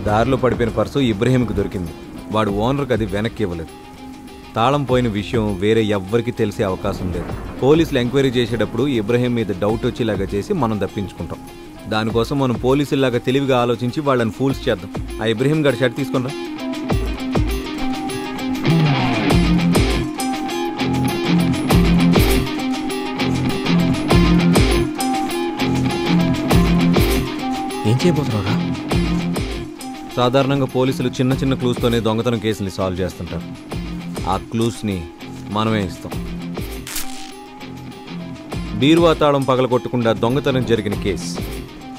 దారిలో పడిపోయిన పర్సు ఇబ్రహీంకి దొరికింది. వాడు ఓనర్కి అది వెనక్కి ఇవ్వలేదు. తాళం పోయిన విషయం వేరే ఎవ్వరికీ తెలిసే అవకాశం లేదు. పోలీసులు ఎంక్వైరీ చేసేటప్పుడు ఇబ్రహీం మీద డౌట్ వచ్చేలాగా చేసి మనం తప్పించుకుంటాం. దానికోసం మనం పోలీసుల్లాగా తెలివిగా ఆలోచించి వాళ్ళని ఫూల్స్ చేద్దాం. ఆ ఇబ్రహీం గారి షర్ట్ తీసుకునిరా. ఏం చేయబోతున్నావురా? సాధారణంగా పోలీసులు చిన్న చిన్న క్లూస్తోనే దొంగతనం కేసుని సాల్వ్ చేస్తుంటారు. ఆ క్లూస్ని మనమే ఇస్తాం. బీరువా తాళం పగలగొట్టకుండా దొంగతనం జరిగిన కేసు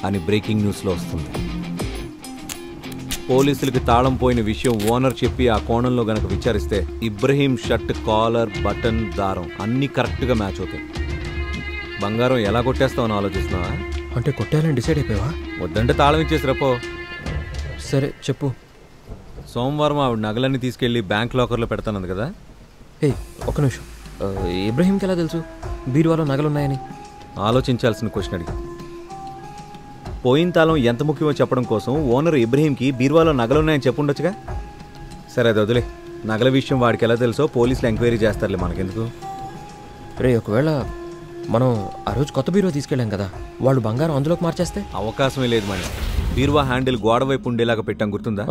అని బ్రేకింగ్ న్యూస్లో వస్తుంది. పోలీసులకి తాళం పోయిన విషయం ఓనర్ చెప్పి ఆ కోణంలో గనక విచారిస్తే ఇబ్రహీం షర్ట్ కాలర్ బటన్ దారం అన్నీ కరెక్ట్గా మ్యాచ్ అవుతాయి. బంగారం ఎలా కొట్టేస్తావని ఆలోచిస్తున్నావా? అంటే కొట్టేయాలని డిసైడ్ అయిపోయావా? వద్దంటే తాళం ఇచ్చేసి రపో. సరే చెప్పు. సోమవారం ఆవిడ నగలన్నీ తీసుకెళ్ళి బ్యాంక్ లాకర్లో పెడతానంది కదా. ఒక్క నిమిషం. ఇబ్రహీంకి ఎలా తెలుసు బీరువాలో నగలున్నాయని? ఆలోచించాల్సిన క్వశ్చన్ అడిగి. పోయిన తాళం ఎంత ముఖ్యమో చెప్పడం కోసం ఓనర్ ఇబ్రహీంకి బీరువాలో నగలున్నాయని చెప్పుండొచ్చుగా. సరే అది వదిలే. నగల విషయం వాడికి ఎలా తెలుసో పోలీసులు ఎంక్వైరీ చేస్తారులే, మనకెందుకు. ఒకవేళ మనం ఆ రోజు కొత్త బీరువా తీసుకెళ్ళాం కదా, వాళ్ళు బంగారం అందులోకి మార్చేస్తే? అవకాశమే లేదు. మరి బీరువా హ్యాండిల్ గోడ వైపు ఉండేలాగా పెట్టాం, గుర్తుందా?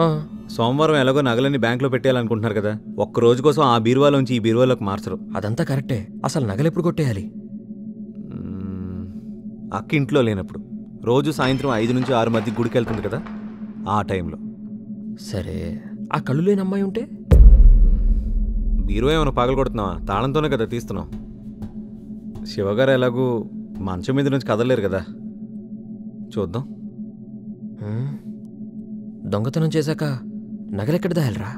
సోమవారం ఎలాగో నగలన్నీ బ్యాంకులో పెట్టేయాలనుకుంటున్నారు కదా, ఒక్క రోజు కోసం ఆ బీరువాలోంచి ఈ బీరువాలోకి మార్చరు. అదంతా కరెక్టే. అసలు నగలు ఎప్పుడు కొట్టేయాలి? అక్క ఇంట్లో లేనప్పుడు. రోజు సాయంత్రం 5 నుంచి 6 మధ్య గుడికి వెళ్తుంది కదా, ఆ టైంలో. సరే, ఆ కళ్ళు లేని అమ్మాయి ఉంటే? బీరువా ఏమైనా పగలు కొడుతున్నావా? తాళంతోనే కదా తీస్తున్నాం. శివగారు ఎలాగూ మంచం మీద నుంచి కదలలేరు కదా, చూద్దాం. దొంగతనం చేశాక నగలెక్కడ దాయాలరా?